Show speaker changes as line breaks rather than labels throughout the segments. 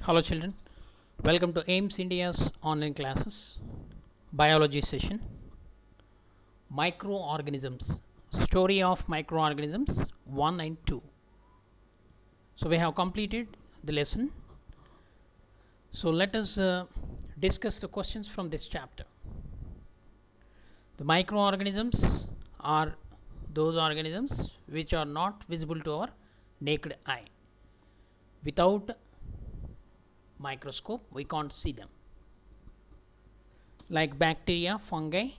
Hello children, welcome to AIMS India's online classes, biology session, microorganisms, story of microorganisms 1 and 2. So we have completed the lesson. So let us discuss the questions from this chapter. The microorganisms are those organisms which are not visible to our naked eye. Without microscope we can't see them, like bacteria, fungi,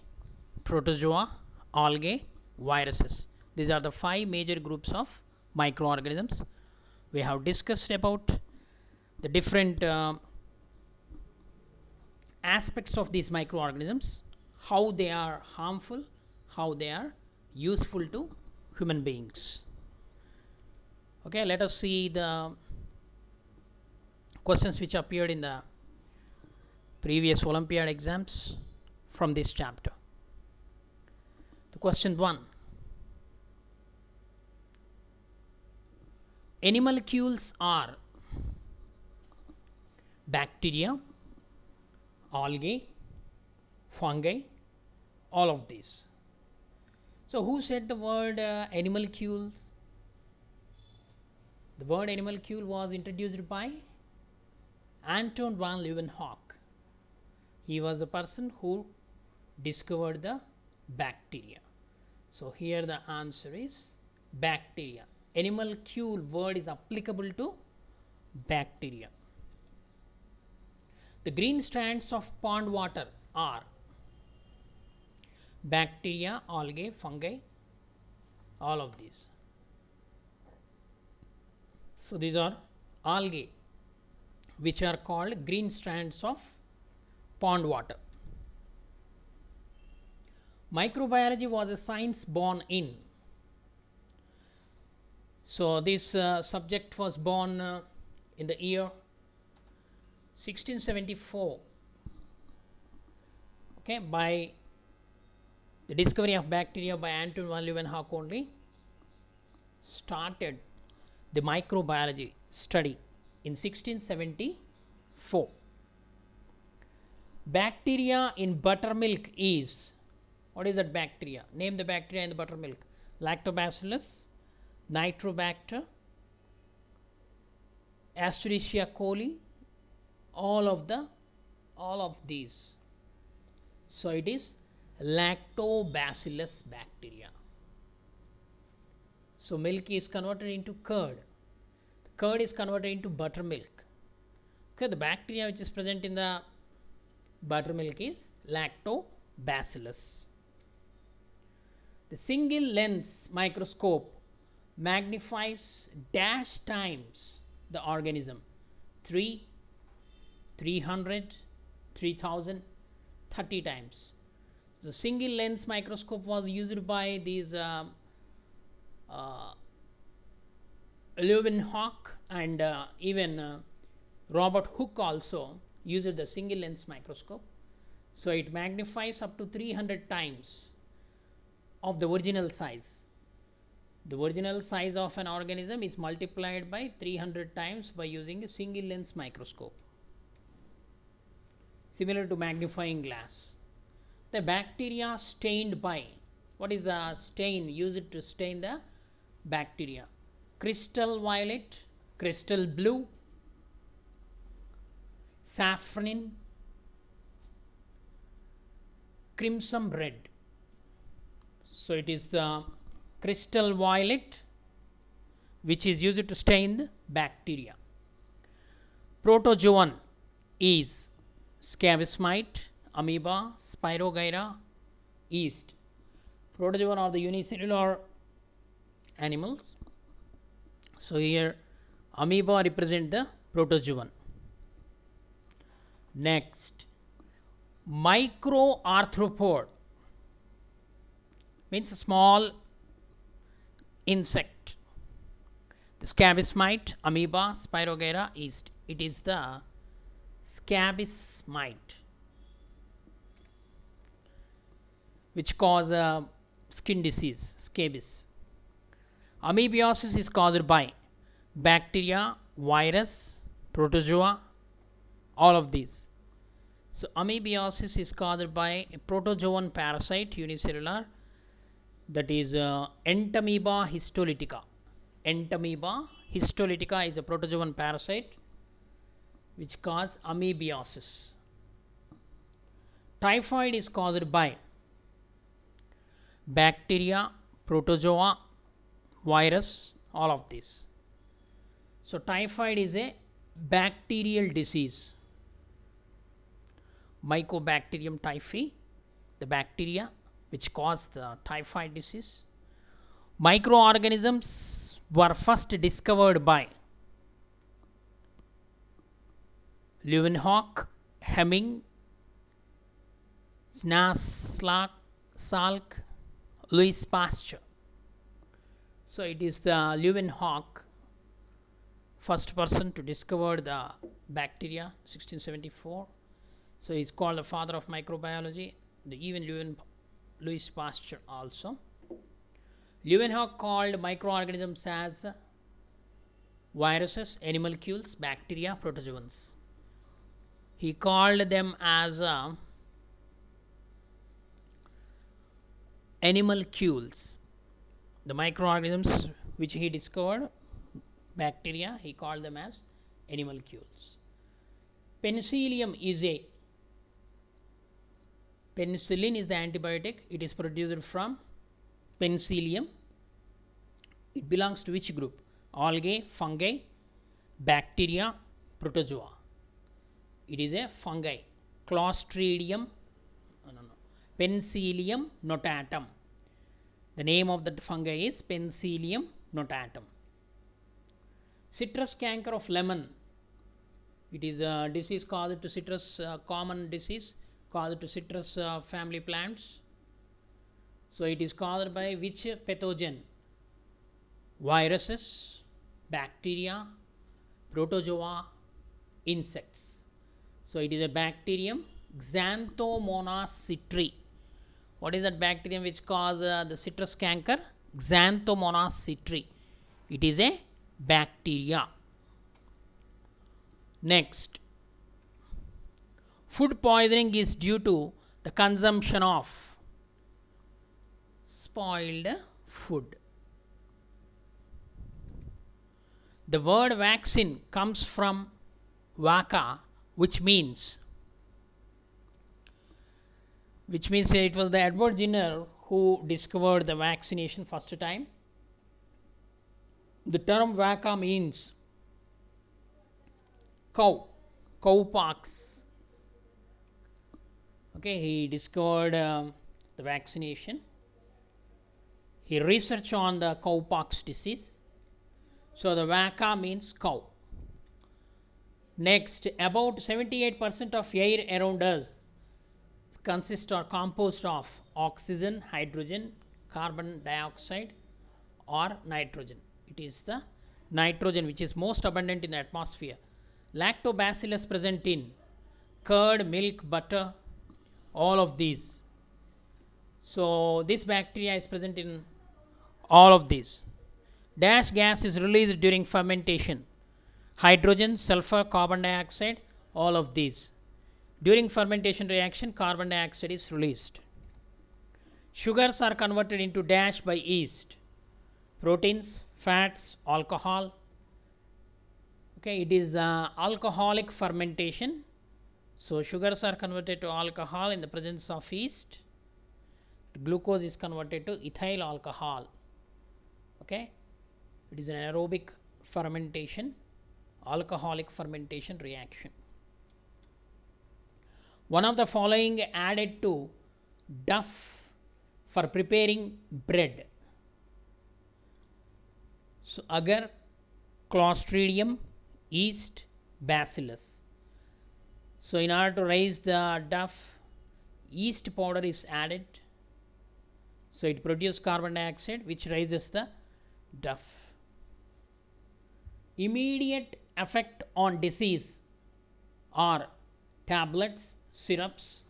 protozoa, algae, viruses. These are the 5 major groups of microorganisms. We have discussed about the different aspects of these microorganisms, how they are harmful, how they are useful to human beings. Okay, let us see the questions which appeared in the previous Olympiad exams from this chapter. The question 1. Animalcules are bacteria, algae, fungi, all of these. So who said the word animalcules? The word animalcule was introduced by Anton van Leeuwenhoek. He was the person who discovered the bacteria. So here the answer is bacteria. Animalcule word is applicable to bacteria. The green strands of pond water are bacteria, algae, fungi, all of these. So these are algae which are called green strands of pond water. Microbiology was a science born in. So this subject was born in the year 1674, okay, by the discovery of bacteria by Anton van Leeuwenhoek only started the microbiology study in 1674. Bacteria in buttermilk is, what is that bacteria? Name the bacteria in the buttermilk. Lactobacillus, Nitrobacter, Escherichia coli, all of these. So it is Lactobacillus bacteria. So milk is converted into curd. Curd is converted into buttermilk. Okay, the bacteria which is present in the buttermilk is Lactobacillus. The single lens microscope magnifies dash times the organism 300, 3000, 30 times. The single lens microscope was used by these Leeuwenhoek and even Robert Hooke also used the single lens microscope. So it magnifies up to 300 times of the original size. The original size of an organism is multiplied by 300 times by using a single lens microscope, similar to magnifying glass. The bacteria stained by, what is the stain used to stain the bacteria? Crystal violet, crystal blue, saffron, crimson red. So it is the crystal violet which is used to stain the bacteria. Protozoan is scabious mite, amoeba, spirogyra, yeast. Protozoan are the unicellular animals. So here amoeba represent the protozoan. Next, microarthropod means a small insect. The scabious mite, amoeba, spirogyra, yeast. It is the scabious mite which cause a skin disease, scabies. Amoebiasis is caused by bacteria, virus, protozoa, all of these. So amoebiasis is caused by a protozoan parasite unicellular, that is Entamoeba histolytica. Entamoeba histolytica is a protozoan parasite which cause amoebiasis. Typhoid is caused by bacteria, protozoa, virus, all of this. So typhoid is a bacterial disease. Mycobacterium typhi, the bacteria which cause the typhoid disease. Microorganisms were first discovered by Leeuwenhoek, Hemming, Snaslak, Salk, Louis Pasteur. So it is the Leeuwenhoek, first person to discover the bacteria, 1674. So he is called the father of microbiology. Even Louis Pasteur also. Leeuwenhoek called microorganisms as viruses, animalcules, bacteria, protozoans. He called them as animalcules. The microorganisms which he discovered, bacteria, he called them as animalcules. Penicillium is a penicillin is the antibiotic. It is produced from penicillium. It belongs to which group? Algae, fungi, bacteria, protozoa. It is a fungi. Clostridium, Penicillium notatum. The name of the fungi is Penicillium notatum. Citrus canker of lemon. It is a disease caused to citrus, common disease caused to citrus family plants. So it is caused by which pathogen? Viruses, bacteria, protozoa, insects. So it is a bacterium, Xanthomonas citri. What is that bacterium which cause the citrus canker? Xanthomonas citri. It is a bacteria. Next, food poisoning is due to the consumption of spoiled food. The word vaccine comes from vacca, which means it was the Edward Jenner who discovered the vaccination first time. The term vacca means cowpox. Okay, he discovered the vaccination. He researched on the cowpox disease. So the vacca means cow. Next, about 78% of air around us consists or composed of oxygen, hydrogen, carbon dioxide or nitrogen. It is the nitrogen which is most abundant in the atmosphere. Lactobacillus present in curd, milk, butter, all of these. So this bacteria is present in all of these. Dash gas is released during fermentation. Hydrogen, sulfur, carbon dioxide, all of these. During fermentation reaction, carbon dioxide is released. Sugars are converted into dash by yeast. Proteins, fats, alcohol. Okay, it is alcoholic fermentation. So sugars are converted to alcohol in the presence of yeast. Glucose is converted to ethyl alcohol. Okay, it is an aerobic fermentation, alcoholic fermentation reaction. One of the following added to duff for preparing bread. So agar, Clostridium, yeast, bacillus. So in order to raise the duff, yeast powder is added. So it produces carbon dioxide which raises the duff. Immediate effect on disease are tablets, syrups,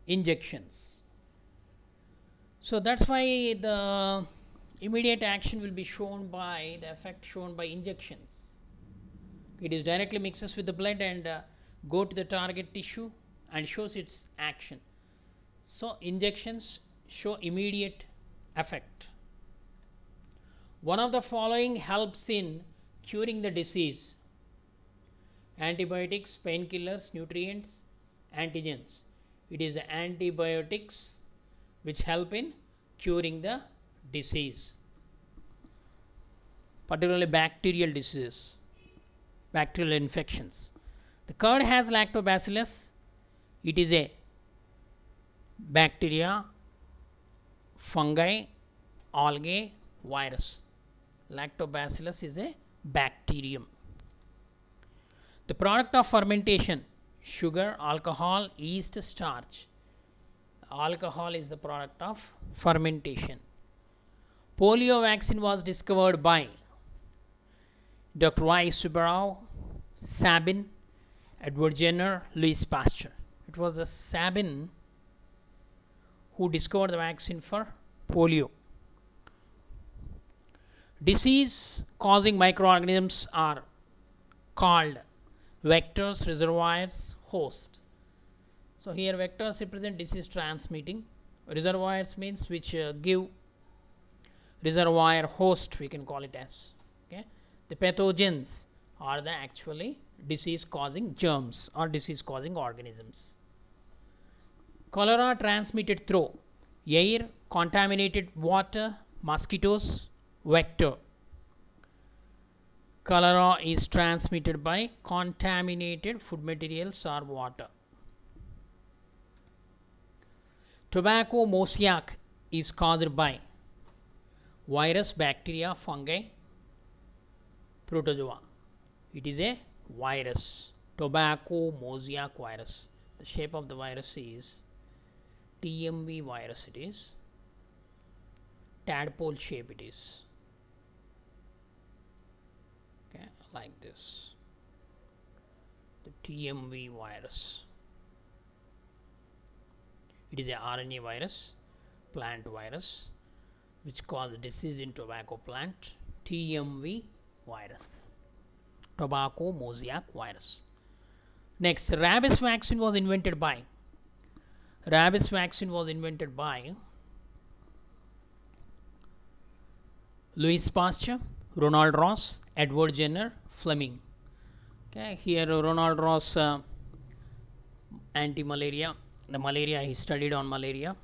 injections. So that's why the immediate action will be shown by the effect shown by injections. It is directly mixes with the blood and go to the target tissue and shows its action. So injections show immediate effect. One of the following helps in curing the disease: antibiotics, painkillers, nutrients, antigens. It is the antibiotics which help in curing the disease, particularly bacterial diseases, bacterial infections. The curd has lactobacillus. It is a bacteria, fungi, algae, virus. Lactobacillus is a bacterium. The product of fermentation: sugar, alcohol, yeast, starch. Alcohol is the product of fermentation. Polio vaccine was discovered by Dr. Y. Subarao, Sabin, Edward Jenner, Louis Pasteur. It was the Sabin who discovered the vaccine for polio. Disease causing microorganisms are called vectors, reservoirs, hosts. So here vectors represent disease transmitting, reservoirs means which give reservoir, host we can call it as. Okay, the pathogens are the actually disease causing germs or disease causing organisms. Cholera transmitted through air, contaminated water, mosquitoes, vector. Cholera is transmitted by contaminated food materials or water. Tobacco mosaic is caused by virus, bacteria, fungi, protozoa. It is a virus, tobacco mosaic virus. The shape of the virus is TMV virus. It is tadpole shape. It is okay, like this. The TMV virus. It is a RNA virus, plant virus, which causes disease in tobacco plant. TMV virus, tobacco mosaic virus. Next, rabies vaccine was invented by Louis Pasteur, Ronald Ross, Edward Jenner, Fleming. Okay, here Ronald Ross anti-malaria, the malaria he studied on malaria.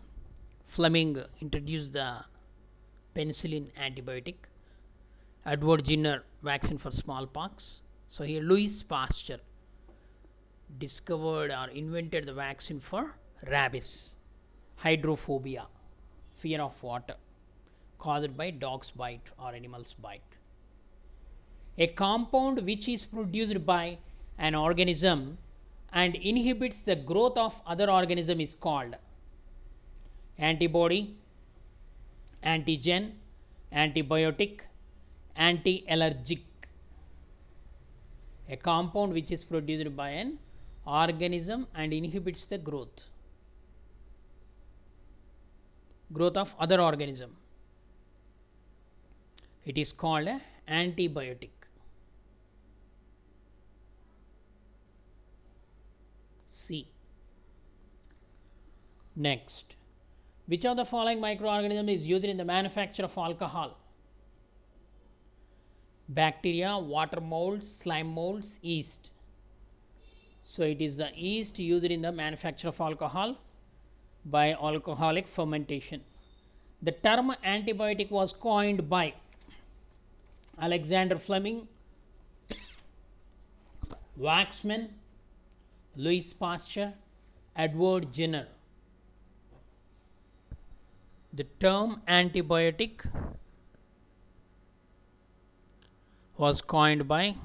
Fleming introduced the penicillin antibiotic. Edward Jenner vaccine for smallpox. So here Louis Pasteur discovered or invented the vaccine for rabies, hydrophobia, fear of water, caused by dog's bite or animal's bite. A compound which is produced by an organism and inhibits the growth of other organism is called antibody, antigen, antibiotic, anti-allergic. A compound which is produced by an organism and inhibits the growth of other organism. It is called an antibiotic. C. Next, which of the following microorganism is used in the manufacture of alcohol? Bacteria, water molds, slime molds, yeast. So it is the yeast used in the manufacture of alcohol by alcoholic fermentation. The term antibiotic was coined by Alexander Fleming, Waxman, Louis Pasteur, Edward Jenner. The term antibiotic was coined by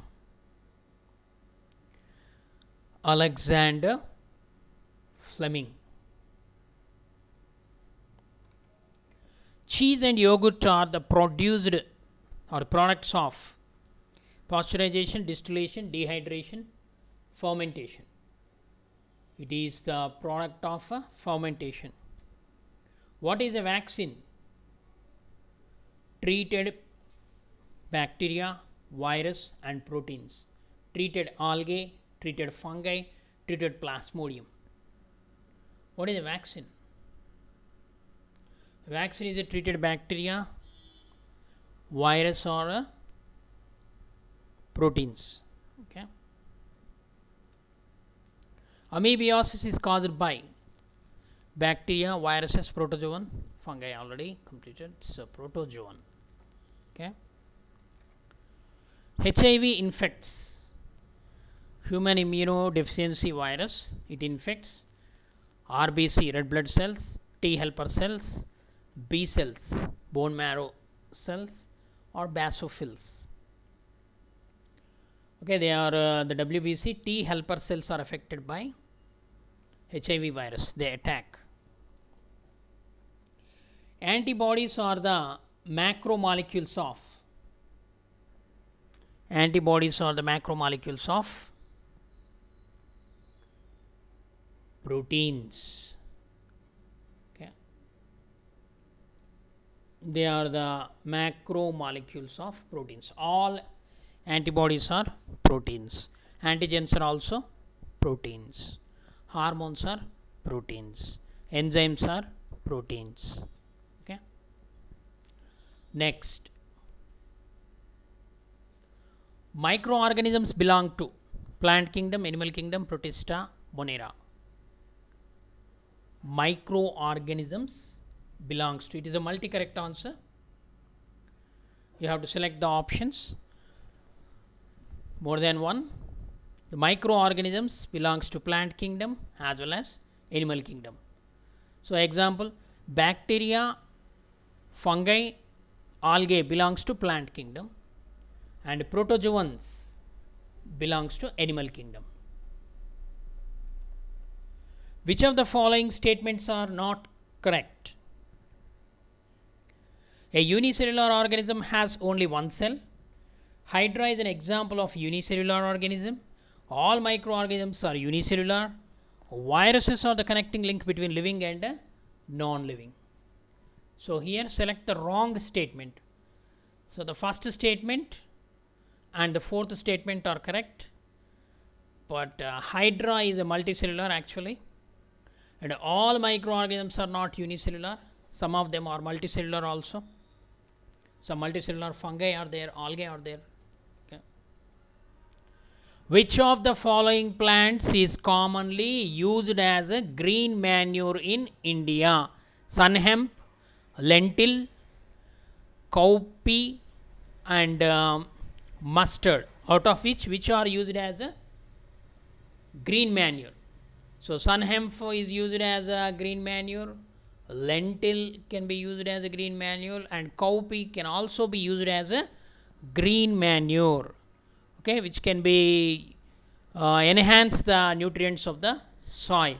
Alexander Fleming. Cheese and yogurt are the produced or products of pasteurization, distillation, dehydration, fermentation. It is the product of fermentation. What is a vaccine? Treated bacteria, virus and proteins. Treated algae, treated fungi, treated plasmodium. What is a vaccine? Vaccine is a treated bacteria, virus, or proteins. Okay. Amoebiasis is caused by bacteria, viruses, protozoan, fungi. Already completed. It's a protozoan. Okay. HIV infects human immunodeficiency virus. It infects RBC, red blood cells, T helper cells, B cells, bone marrow cells, or basophils. Okay, they are the WBC. T helper cells are affected by HIV virus. They attack. Antibodies are the macromolecules of proteins. Okay, they are the macromolecules of proteins. All antibodies are proteins. Antigens are also proteins. Hormones are proteins. Enzymes are proteins. Okay. Next, microorganisms belong to plant kingdom, animal kingdom, Protista, Monera. Microorganisms belongs to. It is a multi-correct answer. You have to select the options. More than one. The microorganisms belongs to plant kingdom as well as animal kingdom. So example, bacteria, fungi, algae belongs to plant kingdom, and protozoans belongs to animal kingdom. Which of the following statements are not correct? A unicellular organism has only one cell. Hydra is an example of unicellular organism. All microorganisms are unicellular. Viruses are the connecting link between living and non-living. So here select the wrong statement. So the first statement and the fourth statement are correct, but Hydra is a multicellular actually, and all microorganisms are not unicellular. Some of them are multicellular also. Some multicellular fungi are there, algae are there. Okay. Which of the following plants is commonly used as a green manure in India? Sun hemp, lentil, cowpea, and mustard. Out of which are used as a green manure? So sun hemp is used as a green manure, lentil can be used as a green manure, and cowpea can also be used as a green manure. Okay, which can be enhance the nutrients of the soil.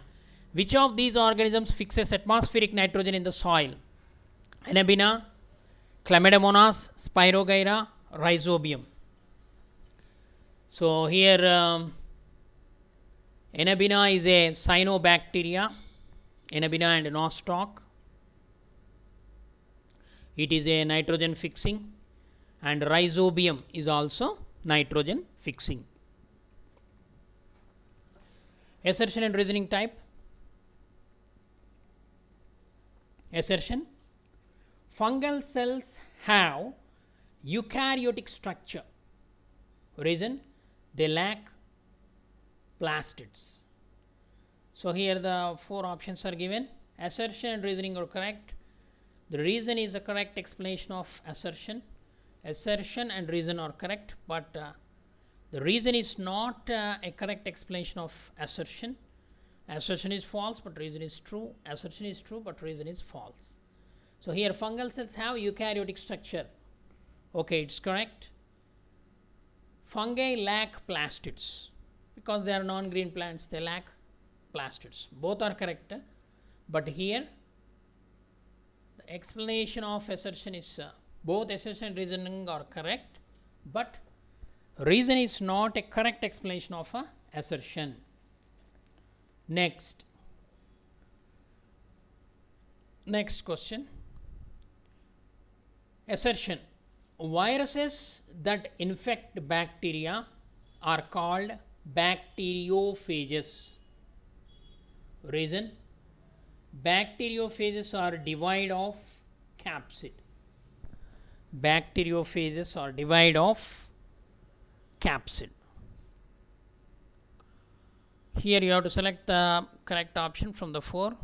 Which of these organisms fixes atmospheric nitrogen in the soil? Anabina, Chlamydomonas, Spirogyra, Rhizobium. So here Anabina is a cyanobacteria, Anabina and nostoc. It is a nitrogen fixing, and Rhizobium is also nitrogen fixing. Assertion and reasoning type. Assertion: fungal cells have eukaryotic structure. Reason: they lack plastids. So here the four options are given. Assertion and reasoning are correct. The reason is a correct explanation of assertion. Assertion and reason are correct, but the reason is not a correct explanation of assertion. Assertion is false, but reason is true. Assertion is true, but reason is false. So here fungal cells have eukaryotic structure. Okay, it's correct. Fungi lack plastids because they are non-green plants. They lack plastids. Both are correct, but here the explanation of assertion is both assertion and reasoning are correct, but reason is not a correct explanation of assertion. Next question. Assertion: viruses that infect bacteria are called bacteriophages. Reason: bacteriophages are devoid of capsid. Bacteriophages are devoid of capsid. Here you have to select the correct option from the 4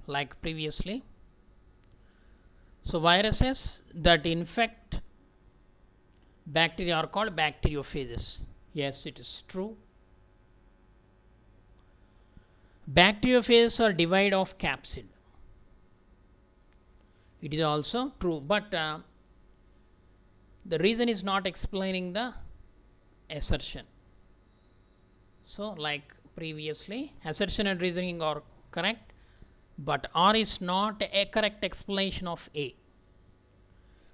like previously. So viruses that infect bacteria are called bacteriophages. Yes, it is true. Bacteriophages are devoid of capsid. It is also true, but the reason is not explaining the assertion. So like previously, assertion and reasoning are correct, but R is not a correct explanation of A.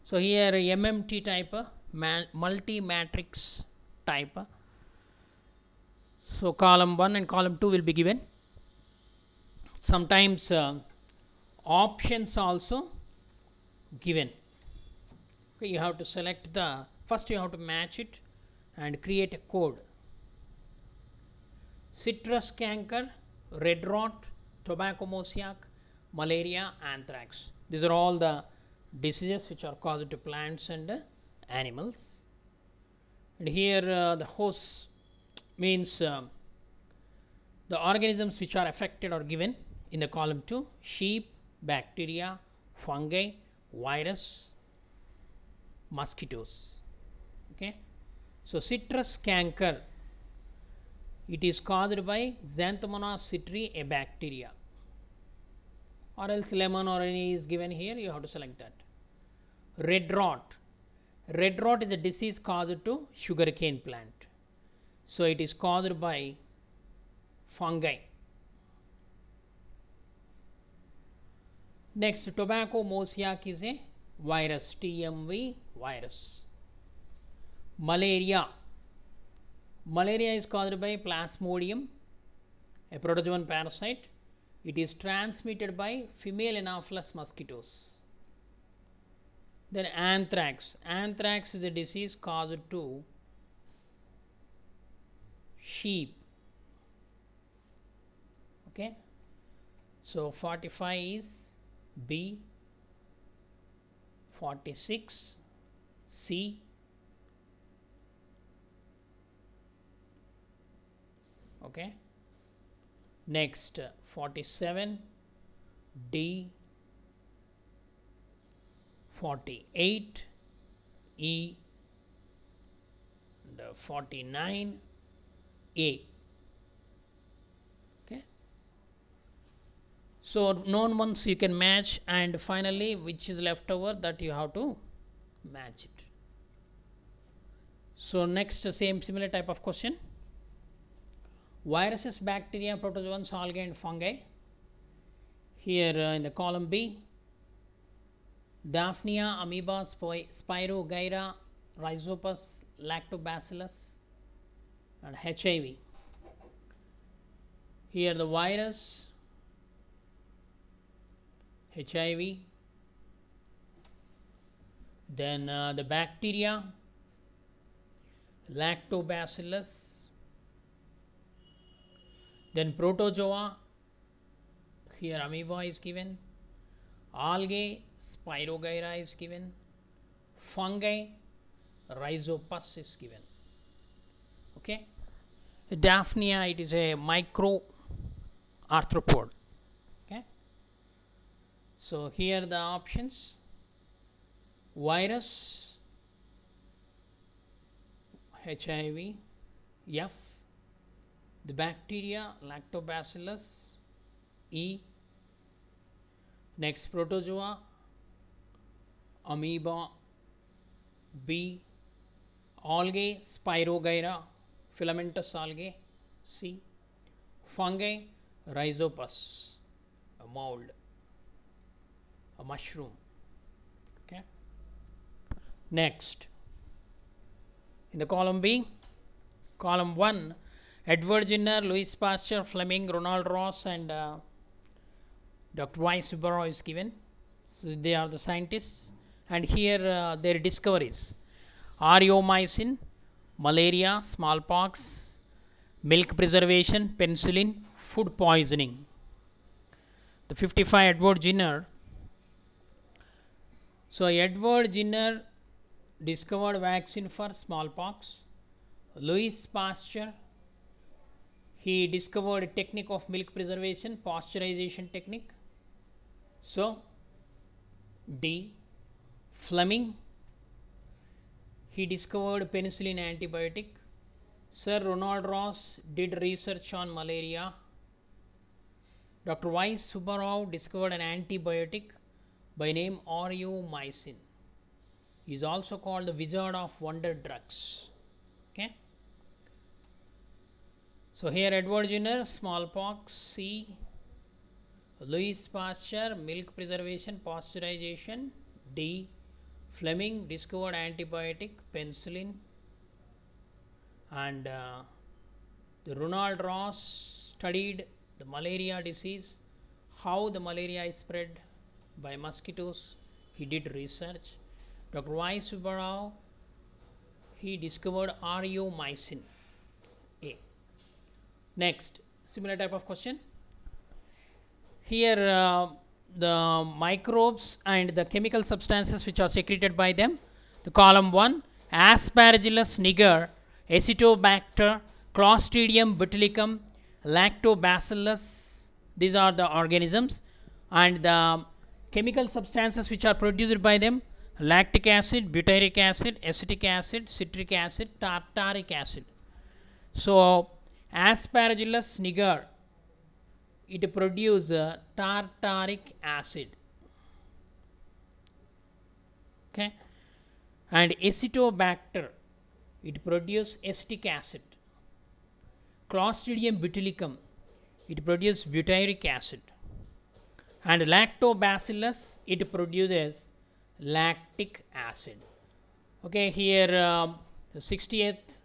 So here MMT type, multi-matrix type. So column 1 and column 2 will be given. Sometimes options also given. Okay, you have to select the, first you have to match it and create a code. Citrus canker, red rot, tobacco mosaic, malaria, anthrax. These are all the diseases which are caused to plants and animals. And here the host means the organisms which are affected are given in the column 2: sheep, bacteria, fungi, virus, mosquitoes. Okay, so citrus canker, it is caused by Xanthomonas citri, a bacteria, or else lemon or any is given here, you have to select that. Red rot, red rot is a disease caused to sugarcane plant, so it is caused by fungi. Next, tobacco mosaic is a virus, TMV virus. Malaria, malaria is caused by Plasmodium, a protozoan parasite. It is transmitted by female Anopheles mosquitoes. Then anthrax, anthrax is a disease caused to sheep. Okay, so 45 is B, 46 C, okay. Next 47 D, 48 E, and 49 A. Okay, so known ones you can match, and finally which is left over, that you have to match it. So next, similar type of question: viruses, bacteria, protozoans, algae and fungi. Here in the column B, Daphnia, amoeba, Spirogyra, Rhizopus, Lactobacillus and HIV. Here the virus, HIV, then the bacteria, Lactobacillus, then protozoa, here amoeba is given, algae, Spirogyra is given, fungi, Rhizopus is given. Okay, Daphnia, it is a micro arthropod. Okay, so here the options: virus, HIV, F, the bacteria, Lactobacillus, E, next protozoa, amoeba, B, algae, Spirogyra, filamentous algae, C, fungi, Rhizopus, a mold, a mushroom. Okay, next in the column B, column 1, Edward Jenner, Louis Pasteur, Fleming, Ronald Ross and Dr. Weissenberg is given. So they are the scientists, and here their discoveries: Aureomycin, malaria, smallpox, milk preservation, penicillin, food poisoning. the 55 Edward Jenner. So Edward Jenner discovered vaccine for smallpox. Louis Pasteur, he discovered a technique of milk preservation, pasteurization technique. So D. Fleming, he discovered penicillin antibiotic. Sir Ronald Ross did research on malaria. Dr. Y. Subbarao discovered an antibiotic by name aureomycin. He is also called the Wizard of Wonder drugs. Okay. So here Edward Jenner, smallpox. C. Louis Pasteur, milk preservation, pasteurization. D. Fleming discovered antibiotic, penicillin. And the Ronald Ross studied the malaria disease, how the malaria is spread by mosquitoes. He did research. Dr. Y. Subbarao, he discovered aureomycin. A. Next, similar type of question. Here the microbes and the chemical substances which are secreted by them. The column 1, Aspergillus niger, Acetobacter, Clostridium botulinum, Lactobacillus, these are the organisms, and the chemical substances which are produced by them: lactic acid, butyric acid, acetic acid, citric acid, tartaric acid. So Aspergillus niger, it produces tartaric acid, okay, and Acetobacter, it produces acetic acid. Clostridium botulinum, it produces butyric acid, and Lactobacillus, it produces lactic acid. Okay, here the 60th,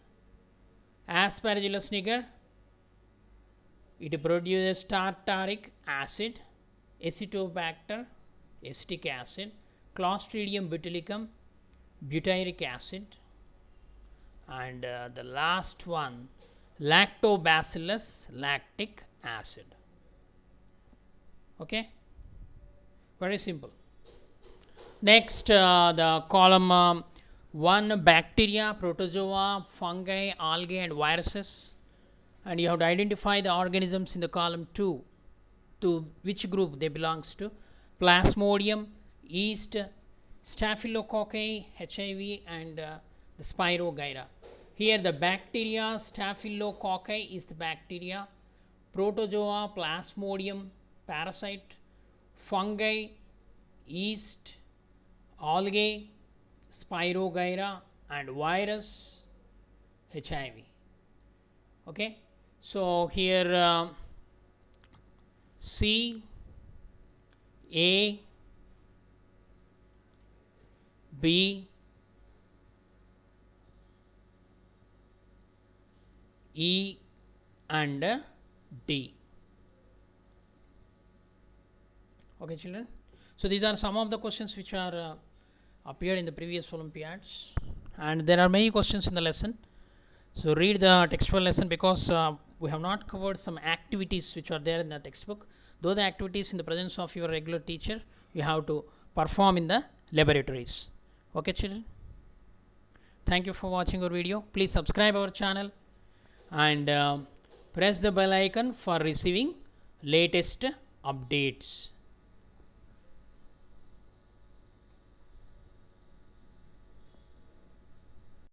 Aspergillus niger, it produces tartaric acid, Acetobacter, acetic acid, Clostridium botulinum, butyric acid, and the last one, Lactobacillus, lactic acid. Okay, very simple. Next, the column 1, bacteria, protozoa, fungi, algae, and viruses. And you have to identify the organisms in the column 2 to which group they belongs to: Plasmodium, yeast, Staphylococci, HIV, and the Spirogyra. Here the bacteria, Staphylococci is the bacteria, protozoa, Plasmodium, parasite, fungi, yeast, algae, Spirogyra, and virus, HIV. Okay, so here C, A, B, E, and D. Okay, children. So these are some of the questions which are appeared in the previous Olympiads, and there are many questions in the lesson. So read the textual lesson, because we have not covered some activities which are there in the textbook. Though the activities in the presence of your regular teacher, you have to perform in the laboratories. Okay, children. Thank you for watching our video. Please subscribe our channel and press the bell icon for receiving latest updates.